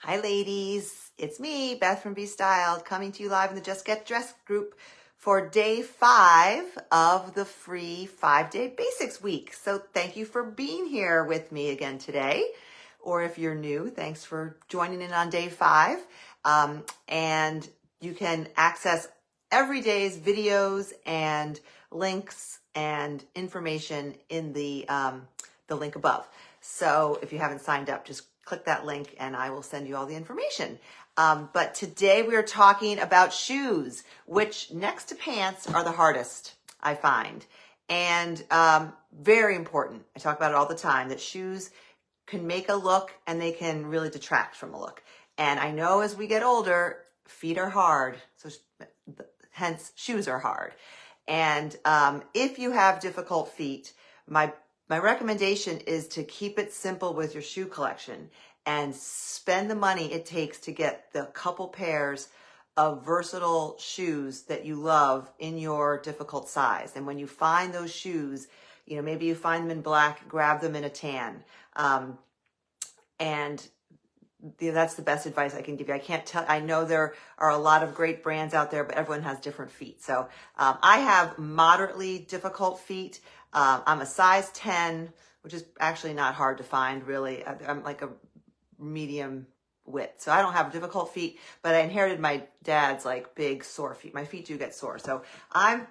Hi ladies, it's me, Beth from Be Styled, coming to you live in the Just Get Dressed group for day 5 of the free 5-day basics week. So thank you for being here with me again today. Or if you're new, thanks for joining in on day 5. And you can access every day's videos and links and information in the link above. So if you haven't signed up, just click that link and I will send you all the information. But today we are talking about shoes, which next to pants are the hardest, I find. And very important. I talk about it all the time, that shoes can make a look and they can really detract from a look. And I know as we get older, feet are hard. So hence shoes are hard. And if you have difficult feet, my recommendation is to keep it simple with your shoe collection and spend the money it takes to get the couple pairs of versatile shoes that you love in your difficult size. And when you find those shoes, maybe you find them in black, grab them in a tan. And that's the best advice I can give you. I can't tell. I know there are a lot of great brands out there, but everyone has different feet. So I have moderately difficult feet. I'm a size 10, which is actually not hard to find, really. I'm like a medium width. So I don't have difficult feet, but I inherited my dad's like big sore feet. My feet do get sore. So I'm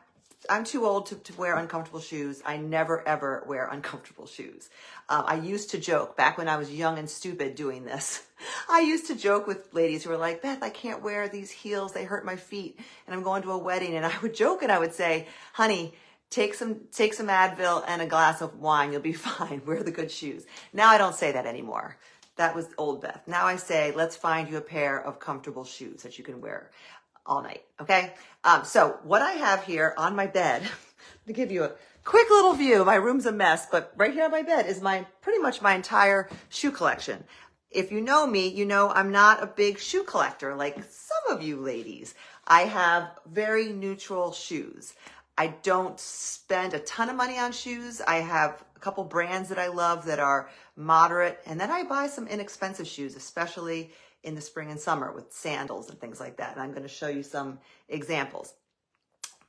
too old to wear uncomfortable shoes. I never, ever wear uncomfortable shoes. I used to joke back when I was young and stupid doing this. I used to joke with ladies who were like, Beth, I can't wear these heels. They hurt my feet. And I'm going to a wedding. And I would joke and I would say, honey, take some Advil and a glass of wine. You'll be fine. Wear the good shoes. Now I don't say that anymore. That was old Beth. Now I say, let's find you a pair of comfortable shoes that you can wear all night. Okay. So what I have here on my bed, to give you a quick little view, my room's a mess, but right here on my bed is pretty much my entire shoe collection. If you know me, you know I'm not a big shoe collector like some of you ladies. I have very neutral shoes. I don't spend a ton of money on shoes. I have a couple brands that I love that are moderate, and then I buy some inexpensive shoes, especially in the spring and summer with sandals and things like that. And I'm going to show you some examples.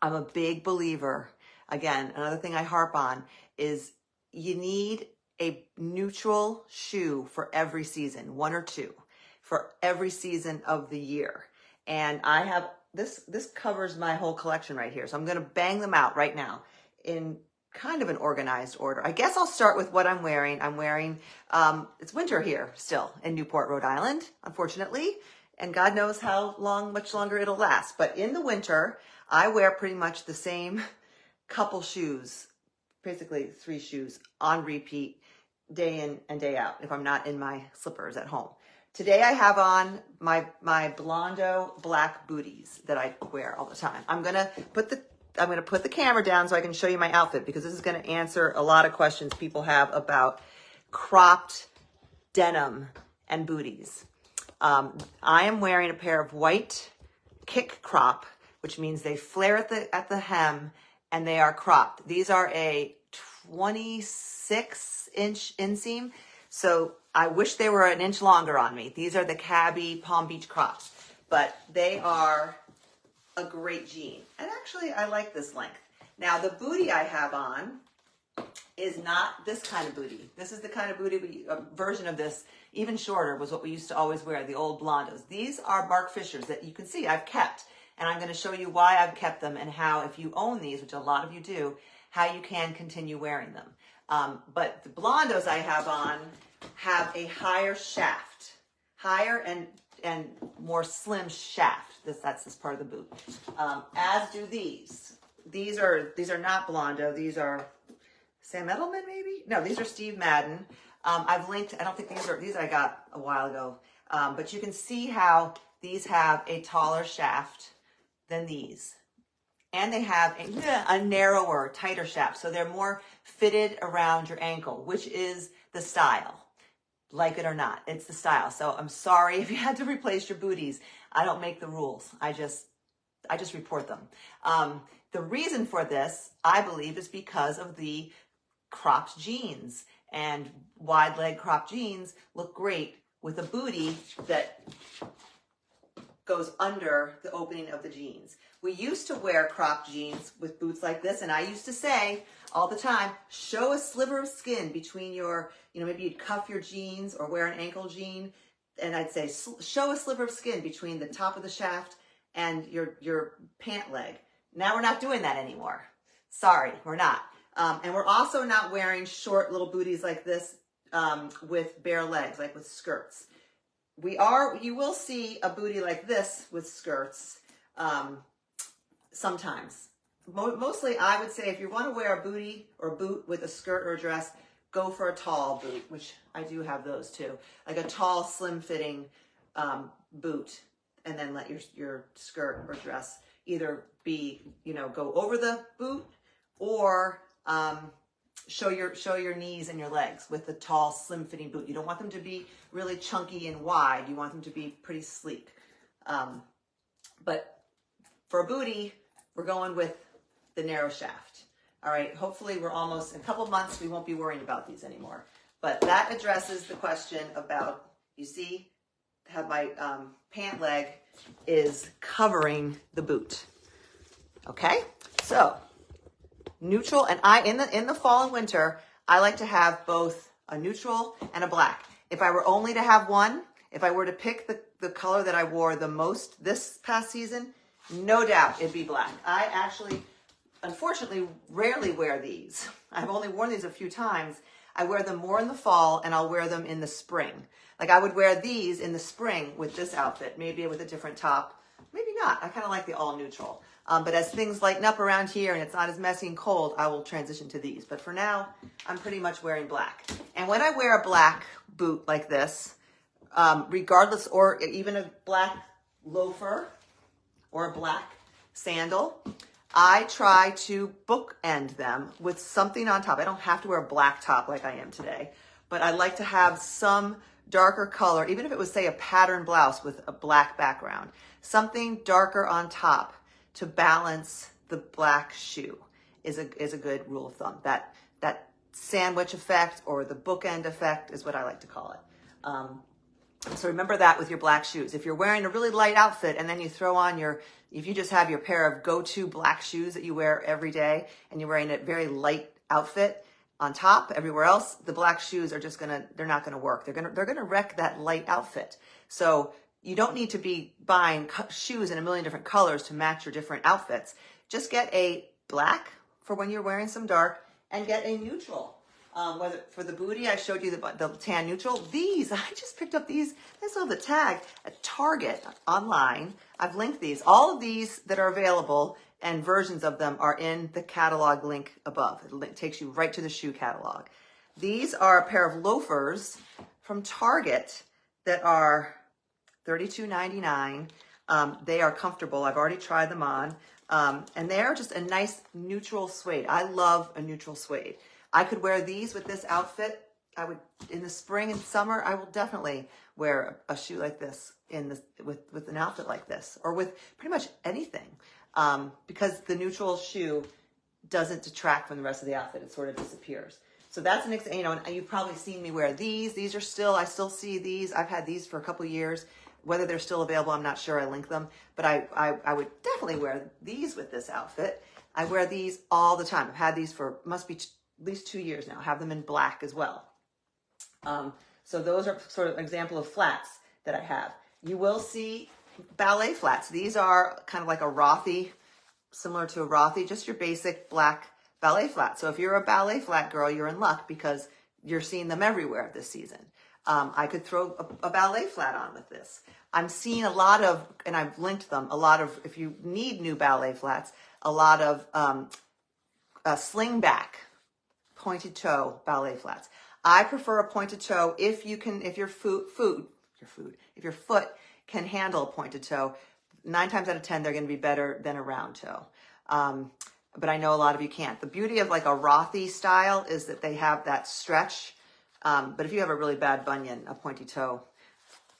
I'm a big believer. Again, another thing I harp on is you need a neutral shoe for every season, 1 or 2 for every season of the year. And I have this covers my whole collection right here. So I'm going to bang them out right now in kind of an organized order. I guess I'll start with what I'm wearing. I'm wearing, it's winter here still in Newport, Rhode Island, unfortunately. And God knows much longer it'll last. But in the winter, I wear pretty much the same couple shoes, basically 3 shoes on repeat, day in and day out, if I'm not in my slippers at home. Today I have on my Blondo black booties that I wear all the time. I'm gonna put the camera down so I can show you my outfit, because this is gonna answer a lot of questions people have about cropped denim and booties. I am wearing a pair of white kick crop, which means they flare at the hem and they are cropped. These are a 26-inch inseam. So I wish they were an inch longer on me. These are the Cabby Palm Beach crops, but they are a great jean. And actually, I like this length. Now, the bootie I have on is not this kind of bootie. This is the kind of bootie, a version of this, even shorter, was what we used to always wear, the old Blondos. These are Marc Fischers that you can see I've kept. And I'm going to show you why I've kept them and how, if you own these, which a lot of you do, how you can continue wearing them. But the Blondos I have on have a higher shaft, higher and more slim shaft. That's this part of the boot. As do these. These are not Blondo. These are Sam Edelman, maybe? No, these are Steve Madden. I've linked. I don't think these I got a while ago. But you can see how these have a taller shaft than these. And they have a narrower, tighter shaft. So they're more fitted around your ankle, which is the style. Like it or not, it's the style. So I'm sorry if you had to replace your booties. I don't make the rules. I just report them. The reason for this, I believe, is because of the cropped jeans. And wide leg cropped jeans look great with a bootie that goes under the opening of the jeans. We used to wear cropped jeans with boots like this, and I used to say all the time, show a sliver of skin between your, maybe you'd cuff your jeans or wear an ankle jean, and I'd say, show a sliver of skin between the top of the shaft and your pant leg. Now we're not doing that anymore. Sorry, we're not. And we're also not wearing short little booties like this with bare legs, like with skirts. You will see a bootie like this with skirts sometimes. Mostly, I would say if you want to wear a bootie or boot with a skirt or a dress, go for a tall boot, which I do have those too. Like a tall, slim-fitting boot, and then let your skirt or dress either be, go over the boot or show your knees and your legs with the tall, slim-fitting boot. You don't want them to be really chunky and wide. You want them to be pretty sleek. But for a bootie, we're going with the narrow shaft. All right, hopefully we're almost, in a couple of months, we won't be worrying about these anymore. But that addresses the question about, you see how my pant leg is covering the boot. Okay, so neutral, and in the fall and winter, I like to have both a neutral and a black. If I were only to have one, if I were to pick the color that I wore the most this past season, no doubt it'd be black. I actually, unfortunately, rarely wear these. I've only worn these a few times. I wear them more in the fall, and I'll wear them in the spring. Like I would wear these in the spring with this outfit, maybe with a different top, maybe not. I kind of like the all neutral. But as things lighten up around here and it's not as messy and cold, I will transition to these. But for now, I'm pretty much wearing black. And when I wear a black boot like this, regardless, or even a black loafer or a black sandal, I try to bookend them with something on top. I don't have to wear a black top like I am today, but I like to have some darker color, even if it was, say, a pattern blouse with a black background, something darker on top to balance the black shoe is a good rule of thumb. That sandwich effect or the bookend effect is what I like to call it. So remember that with your black shoes. If you're wearing a really light outfit and then you throw on if you just have your pair of go-to black shoes that you wear every day and you're wearing a very light outfit on top, everywhere else, the black shoes are they're not gonna work. They're gonna wreck that light outfit. So you don't need to be buying shoes in a million different colors to match your different outfits. Just get a black for when you're wearing some dark and get a neutral. Whether for the bootie, I showed you the tan neutral. These, I just picked up these. This is the tag at Target online. I've linked these. All of these that are available and versions of them are in the catalog link above. It takes you right to the shoe catalog. These are a pair of loafers from Target that are $32.99. They are comfortable. I've already tried them on. And they're just a nice neutral suede. I love a neutral suede. I could wear these with this outfit. In the spring and summer, I will definitely wear a shoe like this with an outfit like this, or with pretty much anything, because the neutral shoe doesn't detract from the rest of the outfit. It sort of disappears. So that's an example, and you've probably seen me wear these. These are I still see these. I've had these for a couple years. Whether they're still available, I'm not sure. I link them, but I would definitely wear these with this outfit. I wear these all the time. I've had these for, must be at least 2 years now. I have them in black as well. So those are sort of an example of flats that I have. You will see ballet flats. These are kind of like a Rothy, similar to a Rothy, just your basic black ballet flat. So if you're a ballet flat girl, you're in luck because you're seeing them everywhere this season. I could throw a ballet flat on with this. I'm seeing a lot of, and I've linked them, a lot of, if you need new ballet flats, a lot of sling back pointed toe ballet flats. I prefer a pointed toe if your foot can handle a pointed toe. 9 times out of 10, they're going to be better than a round toe. But I know a lot of you can't. The beauty of like a Rothy style is that they have that stretch. But if you have a really bad bunion, a pointy toe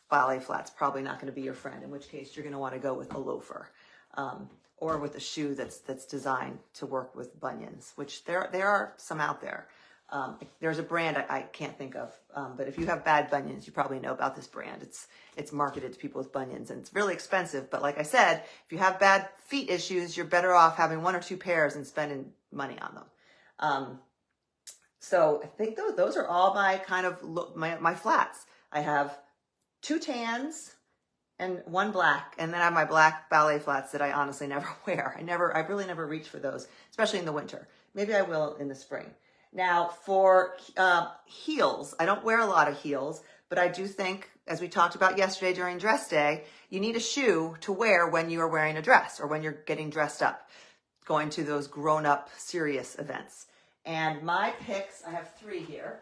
ballet flat's probably not going to be your friend, in which case you're going to want to go with a loafer, or with a shoe that's designed to work with bunions, which there are some out there. There's a brand I can't think of, but if you have bad bunions, you probably know about this brand. It's marketed to people with bunions, and it's really expensive. But like I said, if you have bad feet issues, you're better off having 1 or 2 pairs and spending money on them. So I think those are all my kind of my flats. I have 2 tans and 1 black, and then I have my black ballet flats that I honestly never wear. I really never reach for those, especially in the winter. Maybe I will in the spring. Now for heels, I don't wear a lot of heels, but I do think, as we talked about yesterday during dress day, you need a shoe to wear when you are wearing a dress or when you're getting dressed up, going to those grown-up serious events. And my picks, I have 3 here,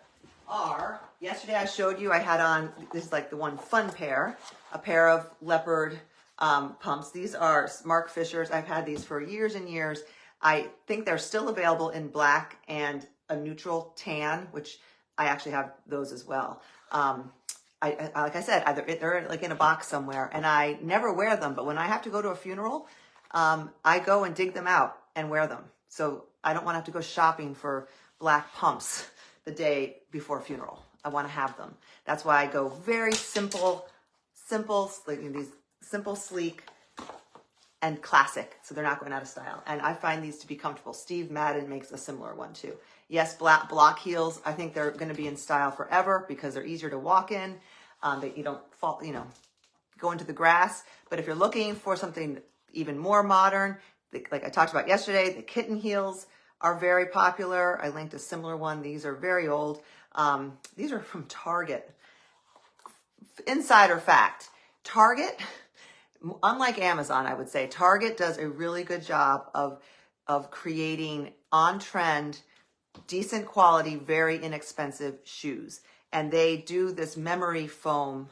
are, yesterday I showed you I had on, this is like the one fun pair, a pair of leopard pumps. These are Mark Fisher's. I've had these for years and years. I think they're still available in black and a neutral tan, which I actually have those as well. Like I said, they're like in a box somewhere, and I never wear them, but when I have to go to a funeral, I go and dig them out and wear them. So I don't want to have to go shopping for black pumps the day before a funeral. I want to have them. That's why I go very simple, like these simple, sleek, and classic, so they're not going out of style. And I find these to be comfortable. Steve Madden makes a similar one too. Yes, black block heels, I think they're going to be in style forever because they're easier to walk in. That you don't fall, go into the grass. But if you're looking for something even more modern, like I talked about yesterday, the kitten heels are very popular. I linked a similar one. These are very old. These are from Target. Insider fact, Target, unlike Amazon, I would say, Target does a really good job of creating on-trend, decent quality, very inexpensive shoes. And they do this memory foam.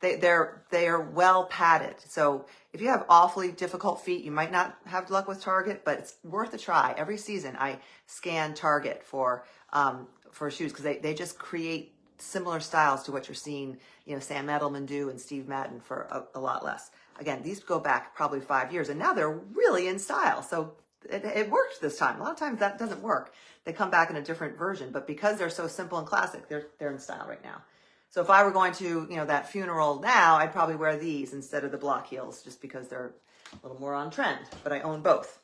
They are well padded. So if you have awfully difficult feet, you might not have luck with Target, but it's worth a try. Every season I scan Target for shoes because they just create similar styles to what you're seeing, Sam Edelman do and Steve Madden for a lot less. Again, these go back probably 5 years, and now they're really in style. So it worked this time. A lot of times that doesn't work. They come back in a different version, but because they're so simple and classic, they're in style right now. So if I were going to, that funeral now, I'd probably wear these instead of the block heels just because they're a little more on trend, but I own both.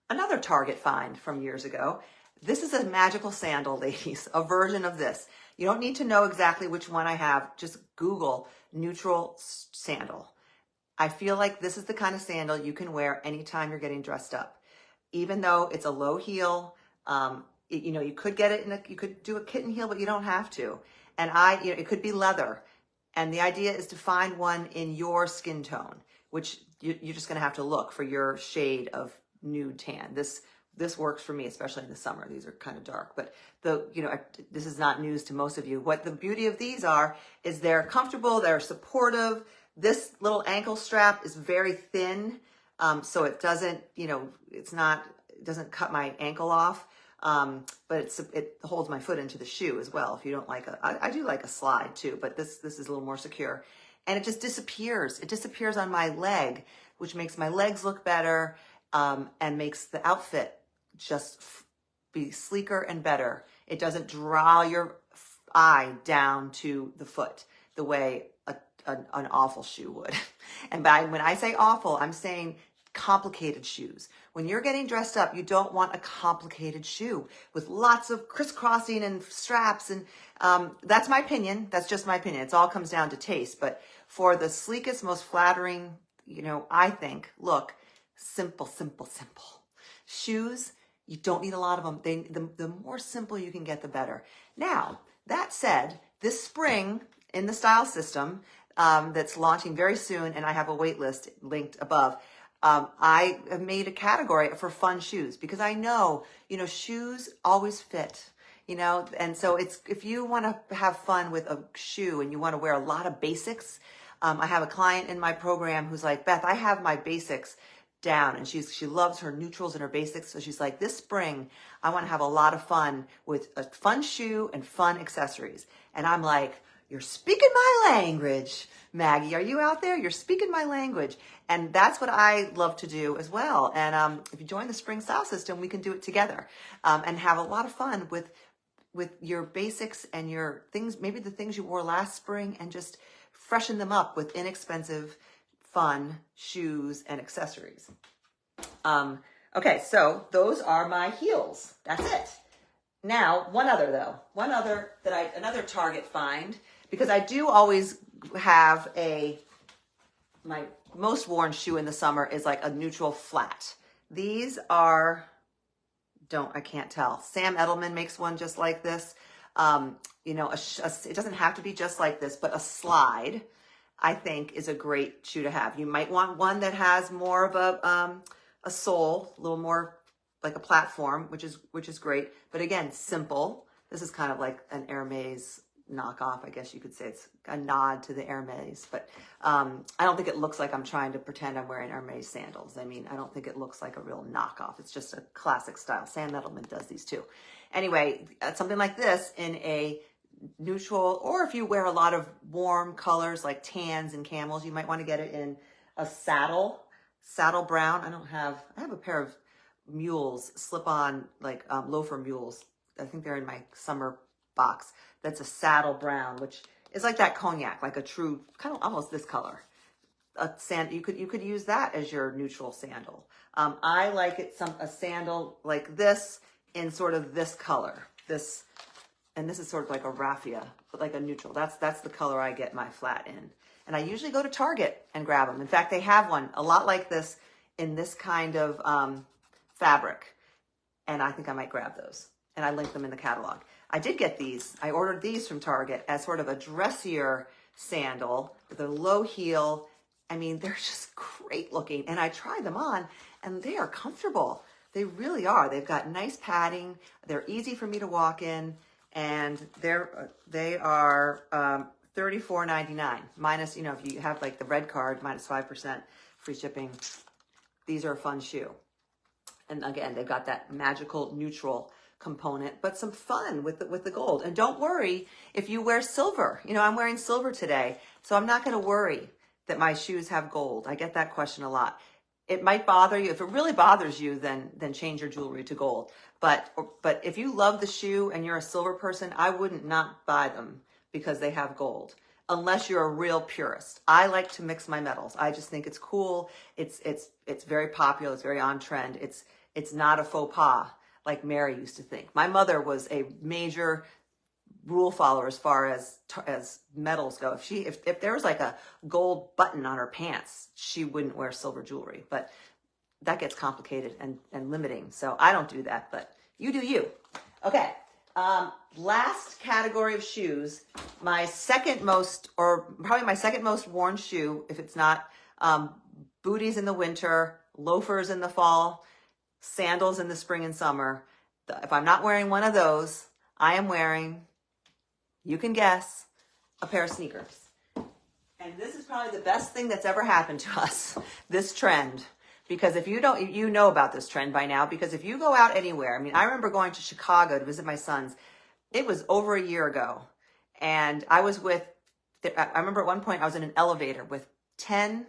Another Target find from years ago. This is a magical sandal, ladies, a version of this. You don't need to know exactly which one I have. Just Google neutral sandal. I feel like this is the kind of sandal you can wear anytime you're getting dressed up. Even though it's a low heel, you could get it you could do a kitten heel, but you don't have to. And it could be leather. And the idea is to find one in your skin tone, which you're just going to have to look for your shade of nude tan. This works for me, especially in the summer. These are kind of dark, but this is not news to most of you. What the beauty of these is they're comfortable, they're supportive. This little ankle strap is very thin, so it doesn't, it doesn't cut my ankle off, but it holds my foot into the shoe as well. If you don't like I do like a slide too, but this is a little more secure, and it just disappears. It disappears on my leg, which makes my legs look better, and makes the outfit just be sleeker and better. It doesn't draw your eye down to the foot the way an awful shoe would. And when I say awful, I'm saying complicated shoes. When you're getting dressed up, you don't want a complicated shoe with lots of crisscrossing and straps. And that's my opinion. That's just my opinion. It all comes down to taste. But for the sleekest, most flattering, I think, look, simple, simple, simple. Shoes, you don't need a lot of them. The more simple you can get, the better. Now, that said, this spring in the style system that's launching very soon, and I have a wait list linked above, I have made a category for fun shoes because I know, shoes always fit, and so if you want to have fun with a shoe and you want to wear a lot of basics, I have a client in my program who's like, Beth, I have my basics down, and she loves her neutrals and her basics. So she's like, this spring, I want to have a lot of fun with a fun shoe and fun accessories. And I'm like, You're speaking my language. Maggie, are you out there? You're speaking my language. And that's what I love to do as well. And if you join the Spring Style System, we can do it together and have a lot of fun with your basics and your things, maybe the things you wore last spring, and just freshen them up with inexpensive, fun shoes and accessories. Okay, so those are my heels. That's it. Now, another Target find, because I do always have my most worn shoe in the summer is like a neutral flat. These are, I can't tell. Sam Edelman makes one just like this. It doesn't have to be just like this, but a slide, I think, is a great shoe to have. You might want one that has more of a sole, a little more like a platform, which is great. But again, simple. This is kind of like an Hermes knockoff, I guess you could say. It's a nod to the Hermes, but I don't think it looks like I'm trying to pretend I'm wearing Hermes sandals. I mean, I don't think it looks like a real knockoff. It's just a classic style. Sam Edelman does these too. Anyway, something like this in a neutral, or if you wear a lot of warm colors like tans and camels, you might want to get it in a saddle brown. I have a pair of mules, slip-on, like loafer mules. I think they're in my summer box. That's a saddle brown, which is like that cognac, like a true, kind of almost this color. You could use that as your neutral sandal. I like a sandal like this in sort of this color. And this is sort of like a raffia, but like a neutral. That's the color I get my flat in. And I usually go to Target and grab them. In fact, they have one a lot like this in this kind of fabric. And I think I might grab those. And I link them in the catalog. I did get these. I ordered these from Target as sort of a dressier sandal with a low heel. I mean, they're just great looking. And I tried them on and they are comfortable. They really are. They've got nice padding. They're easy for me to walk in. And they are $34.99 minus, if you have like the red card, minus 5% free shipping. These are a fun shoe. And again, they've got that magical neutral component, but some fun with the gold. And don't worry if you wear silver. I'm wearing silver today, so I'm not going to worry that my shoes have gold. I get that question a lot. It might bother you. If it really bothers you, then change your jewelry to gold. But if you love the shoe and you're a silver person, I wouldn't not buy them because they have gold, unless you're a real purist. I like to mix my metals. I just think it's cool. It's very popular. It's very on trend. It's not a faux pas like Mary used to think. My mother was a major rule follower as far as metals go. If there was like a gold button on her pants, she wouldn't wear silver jewelry. But that gets complicated and limiting. So I don't do that, but you do you. Okay. Last category of shoes, my second most worn shoe, if it's not booties in the winter, loafers in the fall, sandals in the spring and summer. If I'm not wearing one of those, I am wearing, you can guess, a pair of sneakers. And this is probably the best thing that's ever happened to us, this trend. Because if you don't, you know about this trend by now, because if you go out anywhere, I remember going to Chicago to visit my sons. It was over a year ago. And I remember at one point I was in an elevator with 10,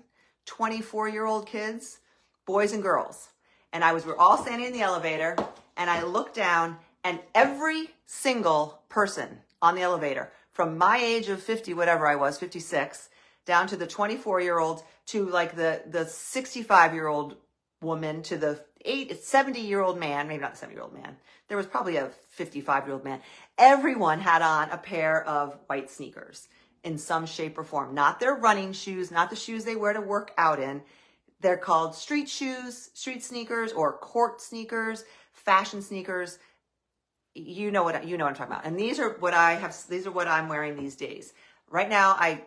24-year-old kids, boys and girls. And we're all standing in the elevator, and I looked down, and every single person on the elevator, from my age of 50, whatever I was, 56, down to the 24-year-old, to like the 65-year-old woman, to the 70-year-old man, maybe not the 70-year-old man. There was probably a 55-year-old man. Everyone had on a pair of white sneakers in some shape or form. Not their running shoes, not the shoes they wear to work out in. They're called street shoes, street sneakers, or court sneakers, fashion sneakers. You know what I'm talking about. And these are what I'm wearing these days. Right now, I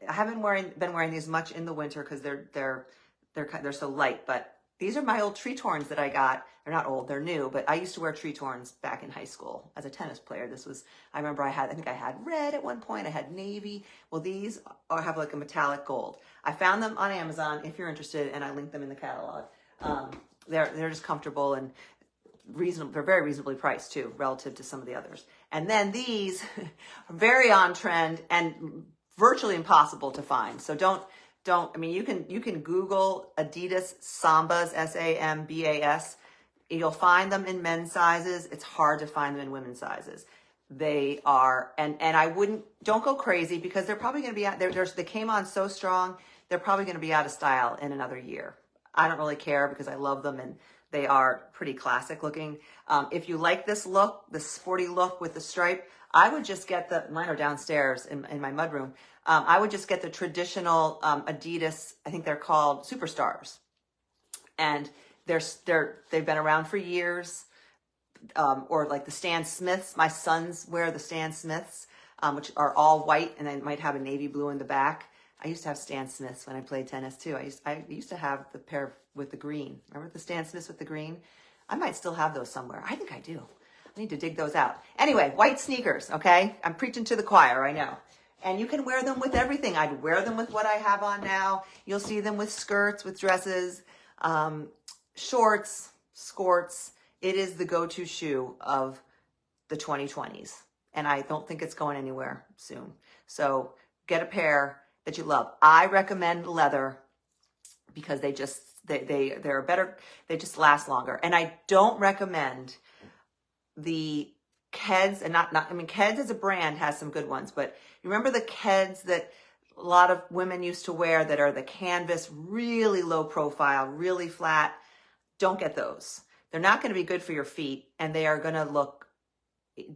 haven't been wearing these much in the winter because they're so light. But these are my old Tretorns that I got. They're not old, they're new. But I used to wear Tretorns back in high school as a tennis player. I remember I think I had red at one point. I had navy. Well, these have like a metallic gold. I found them on Amazon if you're interested, and I linked them in the catalog. They're just comfortable and reasonable. They're very reasonably priced too, relative to some of the others. And then these are very on trend and virtually impossible to find. So I mean, you can Google Adidas Sambas, Sambas. You'll find them in men's sizes. It's hard to find them in women's sizes. They are, and don't go crazy because they're probably going to be out there. They came on so strong. They're probably going to be out of style in another year. I don't really care because I love them and they are pretty classic looking. If you like this look, the sporty look with the stripe, I would just get mine are downstairs in my mudroom. I would just get the traditional Adidas, I think they're called Superstars. And they've been around for years. Or like the Stan Smiths. My sons wear the Stan Smiths, which are all white and they might have a navy blue in the back. I used to have Stan Smiths when I played tennis too. I used to have the pair with the green. Remember the Stan Smiths with the green? I might still have those somewhere. I think I do. I need to dig those out. Anyway, white sneakers, okay? I'm preaching to the choir, I know. And you can wear them with everything. I'd wear them with what I have on now. You'll see them with skirts, with dresses, shorts, skirts. It is the go-to shoe of the 2020s. And I don't think it's going anywhere soon. So get a pair that you love. I recommend leather because they're better. They just last longer. And I don't recommend the Keds, and I mean, Keds as a brand has some good ones, but you remember the Keds that a lot of women used to wear that are the canvas, really low profile, really flat? Don't get those. They're not going to be good for your feet, and they are going to look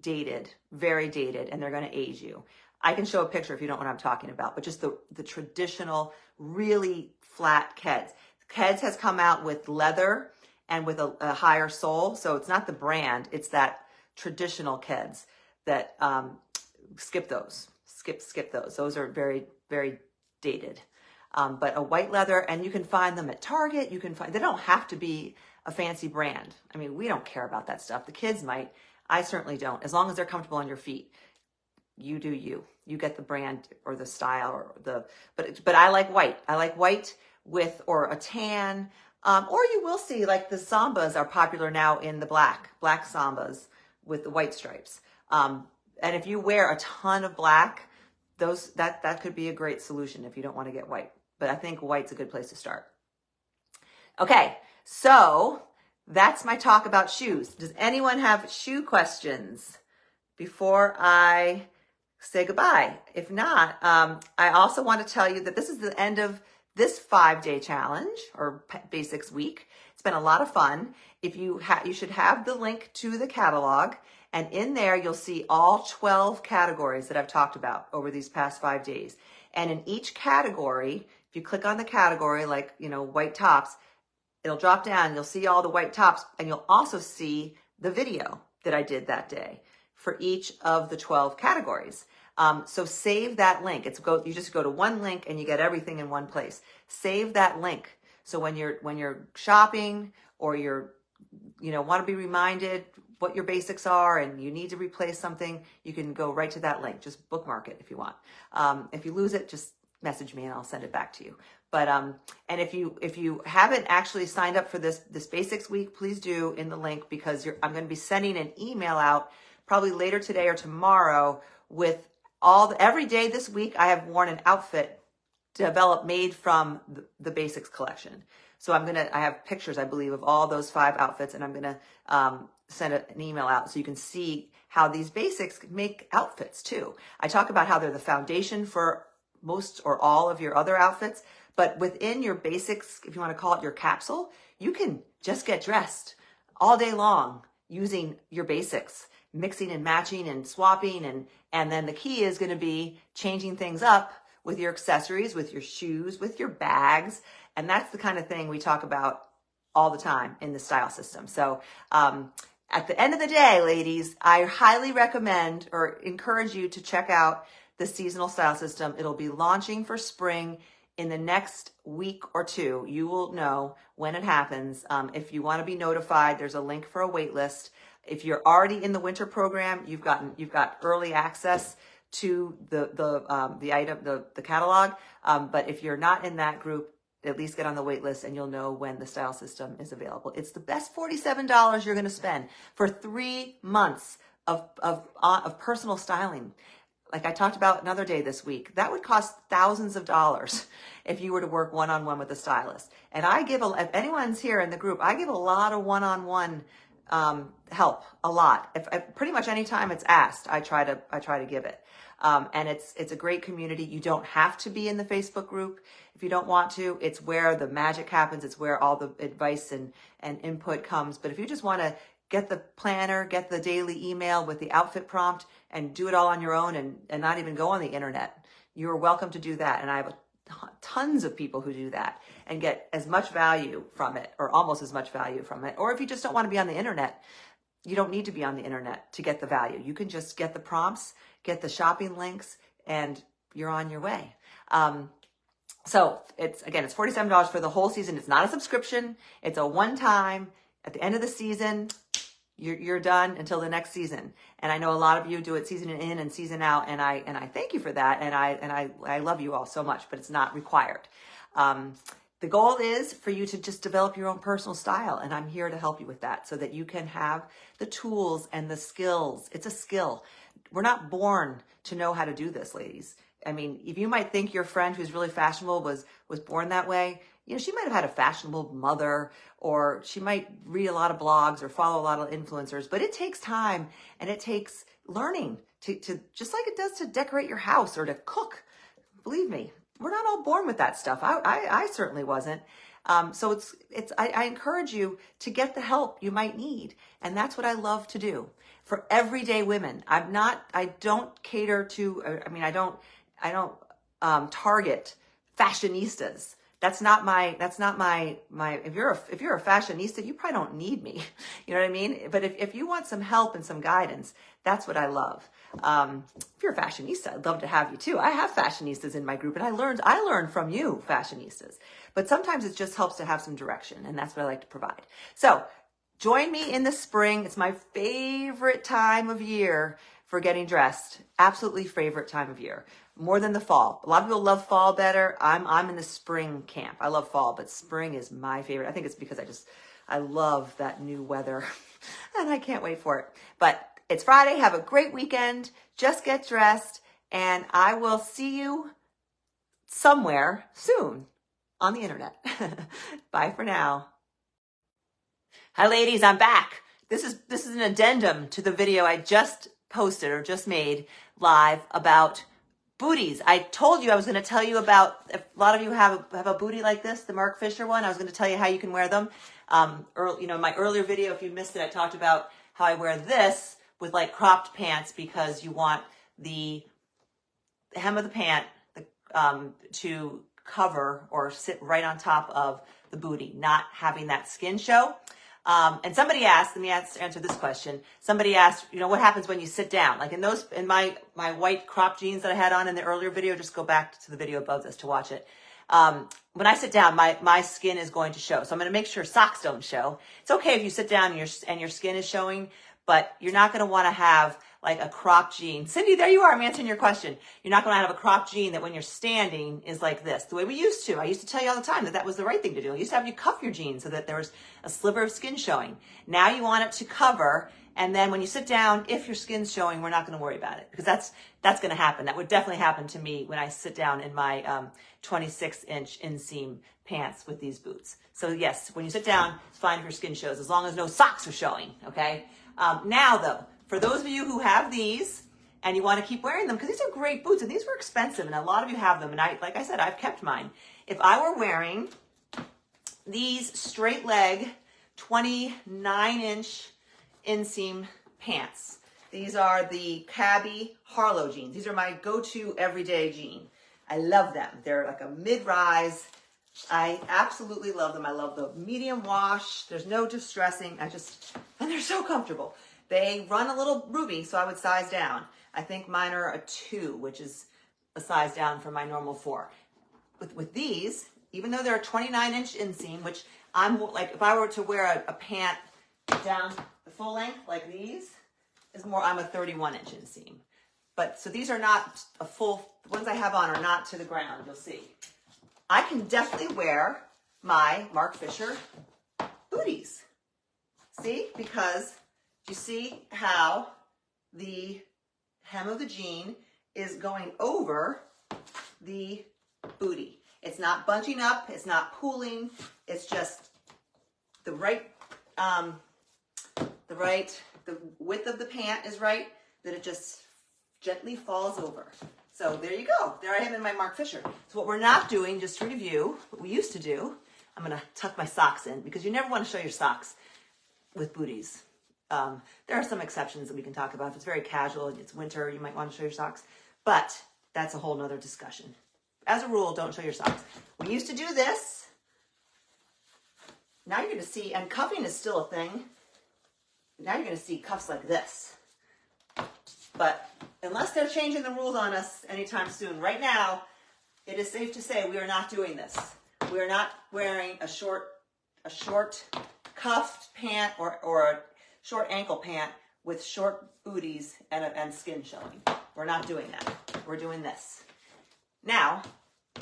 dated, very dated, and they're going to age you. I can show a picture if you don't know what I'm talking about, but just the traditional, really flat Keds. Keds has come out with leather and with a higher sole, so it's not the brand, it's that traditional Keds that skip those. Skip those. Those are very, very dated. But a white leather, and you can find them at Target. They don't have to be a fancy brand. I mean, we don't care about that stuff. The kids might. I certainly don't. As long as they're comfortable on your feet, you do you. You get the brand or the style or but I like white. I like white with, or a tan. Or you will see like the Sambas are popular now in the black Sambas with the white stripes. And if you wear a ton of black, that could be a great solution if you don't want to get white. But I think white's a good place to start. Okay, so that's my talk about shoes. Does anyone have shoe questions before I say goodbye? If not, I also want to tell you that this is the end of this 5-day challenge or basics week. It's been a lot of fun. If you should have the link to the catalog, and in there you'll see all 12 categories that I've talked about over these past 5 days. And in each category, if you click on the category, like, white tops, it'll drop down and you'll see all the white tops, and you'll also see the video that I did that day for each of the 12 categories. So save that link. You just go to one link and you get everything in one place. Save that link. So when you're shopping or want to be reminded what your basics are and you need to replace something, you can go right to that link. Just bookmark it if you want. If you lose it, just message me and I'll send it back to you. But and if you haven't actually signed up for this basics week, please do in the link, because I'm going to be sending an email out probably later today or tomorrow with every day this week. I have worn an outfit made from the basics collection. So I have pictures, I believe, of all those 5 outfits, and I'm going to send an email out so you can see how these basics make outfits too. I talk about how they're the foundation for most or all of your other outfits, but within your basics, if you want to call it your capsule, you can just get dressed all day long using your basics, mixing and matching and swapping, and then the key is going to be changing things up with your accessories, with your shoes, with your bags, and that's the kind of thing we talk about all the time in the style system. So at the end of the day, ladies, I highly recommend or encourage you to check out the seasonal style system. It'll be launching for spring in the next week or 2. You will know when it happens. If you want to be notified, there's a link for a wait list. If you're already in the winter program, you've got early access to the catalog. But if you're not in that group, at least get on the wait list and you'll know when the style system is available. It's the best $47 you're going to spend for 3 months of personal styling. Like I talked about another day this week, that would cost thousands of dollars if you were to work one-on-one with a stylist. And if anyone's here in the group, I give a lot of one-on-one help, a lot. If pretty much any time it's asked, I try to give it. And it's a great community. You don't have to be in the Facebook group if you don't want to. It's where the magic happens. It's where all the advice and input comes. But if you just want to get the planner, get the daily email with the outfit prompt, and do it all on your own and not even go on the internet, you're welcome to do that. And I have tons of people who do that and get as much value from it, or almost as much value from it. Or if you just don't want to be on the internet, you don't need to be on the internet to get the value. You can just get the prompts, get the shopping links, and you're on your way. So it's $47 for the whole season. It's not a subscription. It's a one-time. At the end of the season, you're done until the next season. And I know a lot of you do it season in and season out, and I thank you for that. And I love you all so much, but it's not required. The goal is for you to just develop your own personal style, and I'm here to help you with that so that you can have the tools and the skills. It's a skill. We're not born to know how to do this, ladies. I mean, if you might think your friend who's really fashionable was born that way, you know, she might have had a fashionable mother, or she might read a lot of blogs or follow a lot of influencers, but it takes time and it takes learning to just like it does to decorate your house or to cook. Believe me, we're not all born with that stuff. I certainly wasn't. So I encourage you to get the help you might need. And that's what I love to do for everyday women. I don't cater to, I don't target fashionistas. That's not my, if you're a fashionista, you probably don't need me. You know what I mean? But if you want some help and some guidance, that's what I love. If you're a fashionista, I'd love to have you too. I have fashionistas in my group, and I learned from you, fashionistas. But sometimes it just helps to have some direction, and that's what I like to provide. So join me in the spring. It's my favorite time of year for getting dressed. Absolutely favorite time of year. More than the fall. A lot of people love fall better. I'm in the spring camp. I love fall, but spring is my favorite. I think it's because I love that new weather and I can't wait for it. But it's Friday. Have a great weekend. Just get dressed, and I will see you somewhere soon on the internet. Bye for now. Hi ladies, I'm back. This is an addendum to the video I just posted or just made live about booties. I told you I was going to tell you about, if a lot of you have a bootie like this, the Mark Fisher one. I was going to tell you how you can wear them. In my earlier video, if you missed it, I talked about how I wear this with like cropped pants because you want the hem of the pant to cover or sit right on top of the booty, not having that skin show. And somebody asked, let me answer this question. Somebody asked, what happens when you sit down? Like in my white crop jeans that I had on in the earlier video, just go back to the video above this to watch it. When I sit down, my skin is going to show. So I'm going to make sure socks don't show. It's okay if you sit down and your skin is showing, but you're not going to want to have like a crop jean. Cindy, there you are. I'm answering your question. You're not going to have a crop jean that when you're standing is like this, the way we used to. I used to tell you all the time that was the right thing to do. I used to have you cuff your jeans so that there was a sliver of skin showing. Now you want it to cover. And then when you sit down, if your skin's showing, we're not going to worry about it because that's going to happen. That would definitely happen to me when I sit down in my 26-inch inseam pants with these boots. So yes, when you sit down, it's fine if your skin shows as long as no socks are showing. Okay. Now though, for those of you who have these and you want to keep wearing them, because these are great boots and these were expensive and a lot of you have them. And like I said, I've kept mine. If I were wearing these straight leg 29-inch inseam pants, these are the Cabby Harlow jeans. These are my go-to everyday jean. I love them. They're like a mid-rise. I absolutely love them. I love the medium wash. There's no distressing. And they're so comfortable. They run a little roomy, so I would size down. I think mine are a 2, which is a size down from my normal 4. With these, even though they're a 29-inch inseam, which I'm like, if I were to wear a pant down the full length like these, I'm a 31-inch inseam. But so these are not a full, the ones I have on are not to the ground, you'll see. I can definitely wear my Mark Fisher booties. See? Because you see how the hem of the jean is going over the booty. It's not bunching up, it's not pooling, it's just the width of the pant is right, that it just gently falls over. So there you go. There I am in my Mark Fisher. So what we're not doing, just to review, what we used to do, I'm going to tuck my socks in because you never want to show your socks with booties. There are some exceptions that we can talk about. If it's very casual and it's winter, you might want to show your socks, but that's a whole nother discussion. As a rule, don't show your socks. We used to do this. Now you're going to see, and cuffing is still a thing. Now you're going to see cuffs like this. But unless they're changing the rules on us anytime soon, right now, it is safe to say we are not doing this. We are not wearing a short cuffed pant or a short ankle pant with short booties and skin showing. We're not doing that. We're doing this. Now,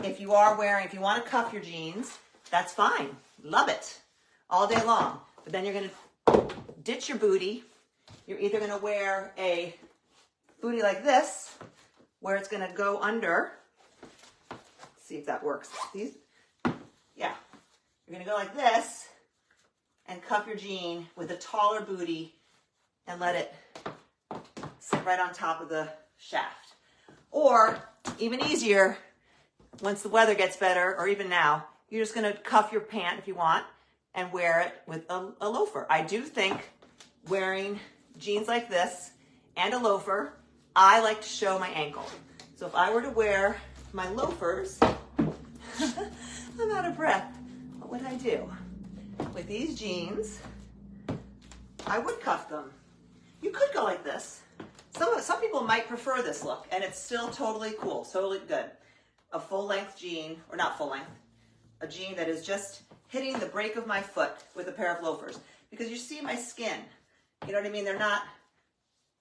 if you want to cuff your jeans, that's fine. Love it. All day long. But then you're going to ditch your booty. You're either going to wear a booty like this, where it's going to go under. Let's see if that works. Yeah. You're going to go like this and cuff your jean with a taller booty and let it sit right on top of the shaft. Or, even easier, once the weather gets better, or even now, you're just going to cuff your pant if you want and wear it with a loafer. I do think wearing jeans like this and a loafer, I like to show my ankle. So if I were to wear my loafers, I'm out of breath. What would I do? With these jeans, I would cuff them. You could go like this. Some people might prefer this look, and it's still totally cool, totally good. A full-length jean, or not full-length, a jean that is just hitting the break of my foot with a pair of loafers. Because you see my skin. You know what I mean? They're not,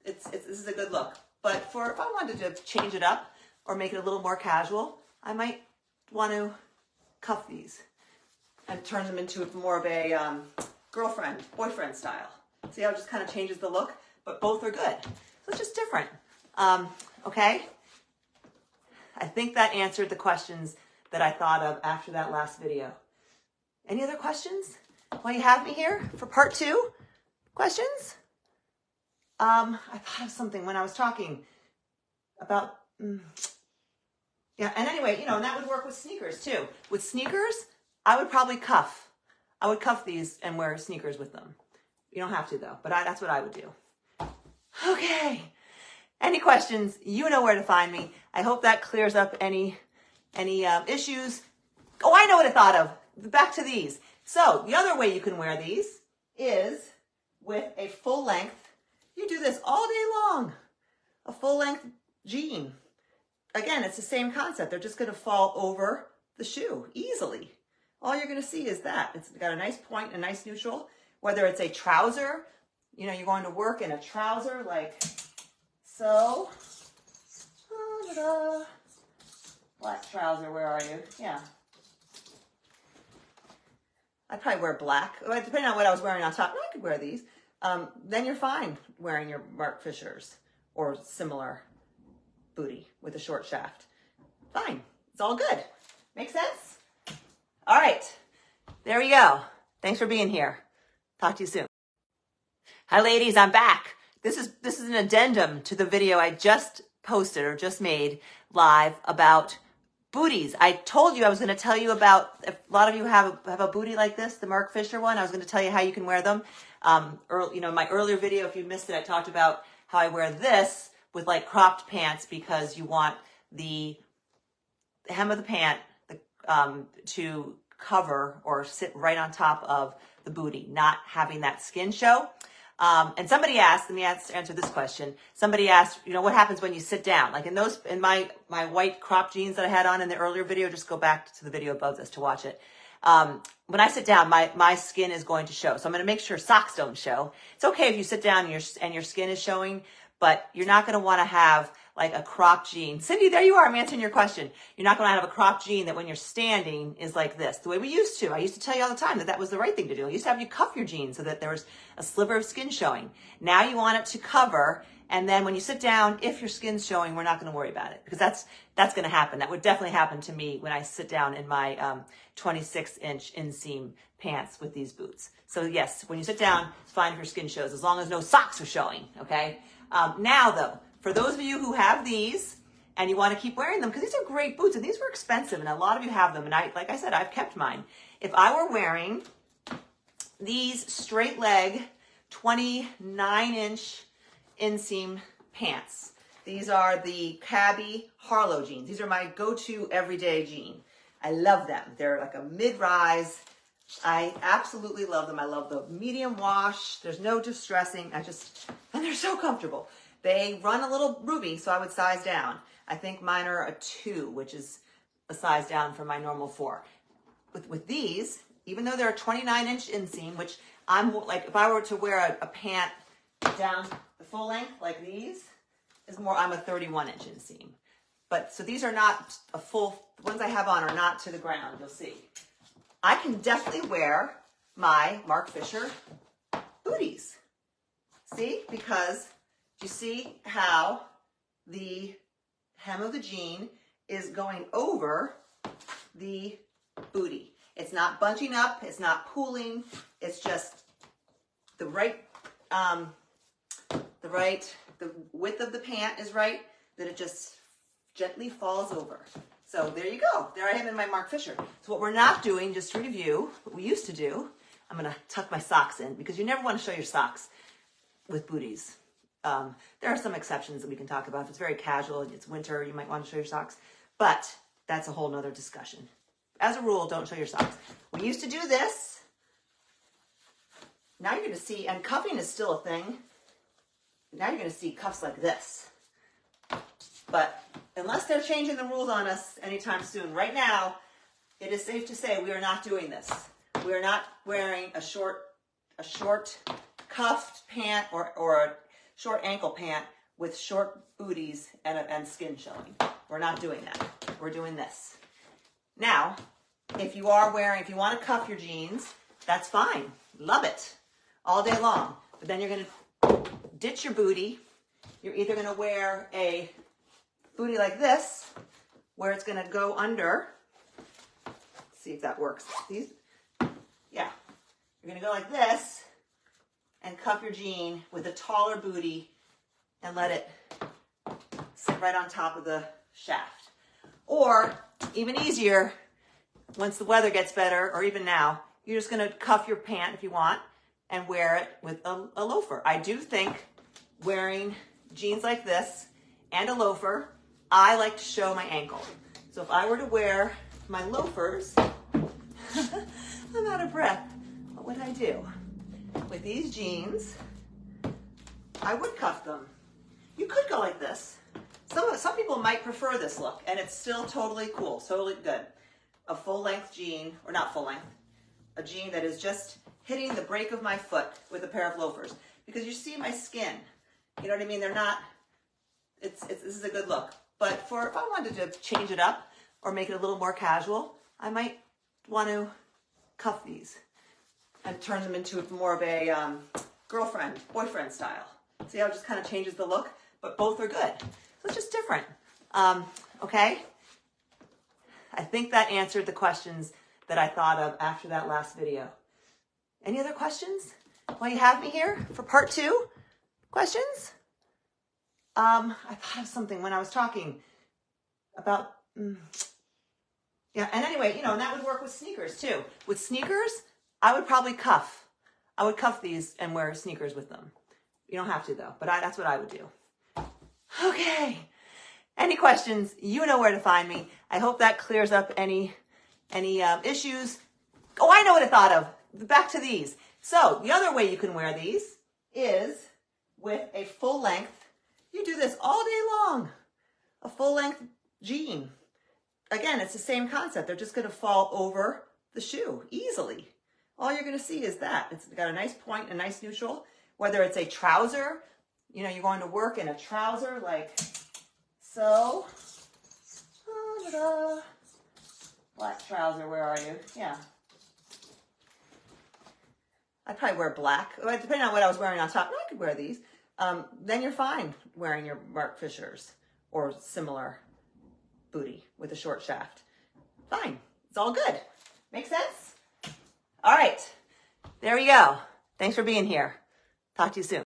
this is a good look. But if I wanted to change it up or make it a little more casual, I might want to cuff these and turn them into more of a girlfriend, boyfriend style. See how it just kind of changes the look? But both are good. So it's just different. Okay? I think that answered the questions that I thought of after that last video. Any other questions while you have me here for part 2? Questions? I thought of something when I was talking about, yeah, and anyway, and that would work with sneakers too. With sneakers, I would probably cuff. I would cuff these and wear sneakers with them. You don't have to though, but that's what I would do. Okay. Any questions? You know where to find me. I hope that clears up any issues. Oh, I know what I thought of. Back to these. So the other way you can wear these is with a full length. You do this all day long. A full length jean. Again, it's the same concept. They're just going to fall over the shoe easily. All you're going to see is that. It's got a nice point, a nice neutral. Whether it's a trouser, you're going to work in a trouser like so. Ta-da. Black trouser, where are you? Yeah. I'd probably wear black. Depending on what I was wearing on top, I could wear these. Then you're fine wearing your Mark Fishers or similar booty with a short shaft. Fine. It's all good. Make sense? All right. There we go. Thanks for being here. Talk to you soon. Hi, ladies. I'm back. This is an addendum to the video I just posted or just made live about booties. I told you I was going to tell you about, if a lot of you have a booty like this, the Mark Fisher one, I was going to tell you how you can wear them. My earlier video, if you missed it, I talked about how I wear this with like cropped pants because you want the hem of the pant to cover or sit right on top of the booty, not having that skin show. And somebody asked, let me answer this question. Somebody asked, what happens when you sit down? Like in my white crop jeans that I had on in the earlier video, just go back to the video above this to watch it. When I sit down, my skin is going to show. So I'm going to make sure socks don't show. It's okay if you sit down and your skin is showing, but you're not going to want to have like a cropped jean. Cindy, there you are. I'm answering your question. You're not going to have a cropped jean that when you're standing is like this, the way we used to. I used to tell you all the time that that was the right thing to do. I used to have you cuff your jeans so that there was a sliver of skin showing. Now you want it to cover, and then when you sit down, if your skin's showing, we're not going to worry about it, because that's going to happen. That would definitely happen to me when I sit down in my 26-inch inseam pants with these boots. So yes, when you sit down, it's fine if your skin shows, as long as no socks are showing, okay? Now though, for those of you who have these and you want to keep wearing them, because these are great boots and these were expensive and a lot of you have them, and like I said, I've kept mine. If I were wearing these straight leg 29-inch inseam pants, these are the Cabby Harlow jeans. These are my go-to everyday jean. I love them. They're like a mid-rise. I absolutely love them. I love the medium wash. There's no distressing. And they're so comfortable. They run a little roomy, so I would size down. I think mine are a 2, which is a size down from my normal 4. With these, even though they're a 29-inch inseam, which I'm like, if I were to wear a pant down the full length like these, I'm a 31-inch inseam. But so these are not a full, the ones I have on are not to the ground, you'll see. I can definitely wear my Mark Fisher booties. See? Because you see how the hem of the jean is going over the bootie. It's not bunching up, it's not pooling, it's just the width of the pant is right, that it just gently falls over. So there you go. There I am in my Mark Fisher. So what we're not doing, just to review, what we used to do, I'm going to tuck my socks in, because you never want to show your socks with booties. There are some exceptions that we can talk about. If it's very casual, it's winter, you might want to show your socks, but that's a whole nother discussion. As a rule, don't show your socks. We used to do this. Now you're going to see, and cuffing is still a thing. Now you're going to see cuffs like this. But unless they're changing the rules on us anytime soon, right now, it is safe to say we are not doing this. We are not wearing a short cuffed pant or a short ankle pant with short booties and skin showing. We're not doing that. We're doing this. Now, if you want to cuff your jeans, that's fine. Love it. All day long. But then you're going to ditch your booty. You're either going to wear a booty like this, where it's going to go under. Let's see if that works. These, yeah. You're going to go like this and cuff your jean with a taller booty and let it sit right on top of the shaft. Or, even easier, once the weather gets better, or even now, you're just going to cuff your pant if you want and wear it with a loafer. I do think wearing jeans like this and a loafer, I like to show my ankle. So if I were to wear my loafers, I'm out of breath. What would I do? With these jeans, I would cuff them. You could go like this. Some people might prefer this look, and it's still totally cool, totally good. A full-length jean, or not full-length, a jean that is just hitting the break of my foot with a pair of loafers. Because you see my skin. You know what I mean? They're not, this is a good look. But if I wanted to change it up or make it a little more casual, I might want to cuff these and turn them into more of a girlfriend, boyfriend style. See how it just kind of changes the look? But both are good. So it's just different. Okay? I think that answered the questions that I thought of after that last video. Any other questions? While you have me here for part 2? Questions? I thought of something when I was talking about, yeah, and anyway, and that would work with sneakers too. With sneakers, I would probably cuff. I would cuff these and wear sneakers with them. You don't have to though, but that's what I would do. Okay. Any questions? You know where to find me. I hope that clears up any issues. Oh, I know what I thought of. Back to these. So the other way you can wear these is with a full length. You do this all day long. A full length jean. Again, it's the same concept. They're just going to fall over the shoe easily. All you're going to see is that. It's got a nice point, a nice neutral. Whether it's a trouser, you're going to work in a trouser like So, black trouser, where are you? Yeah. I'd probably wear black, depending on what I was wearing on top. I could wear these. Then you're fine wearing your Marc Fischers or similar booty with a short shaft. Fine. It's all good. Make sense? All right. There we go. Thanks for being here. Talk to you soon.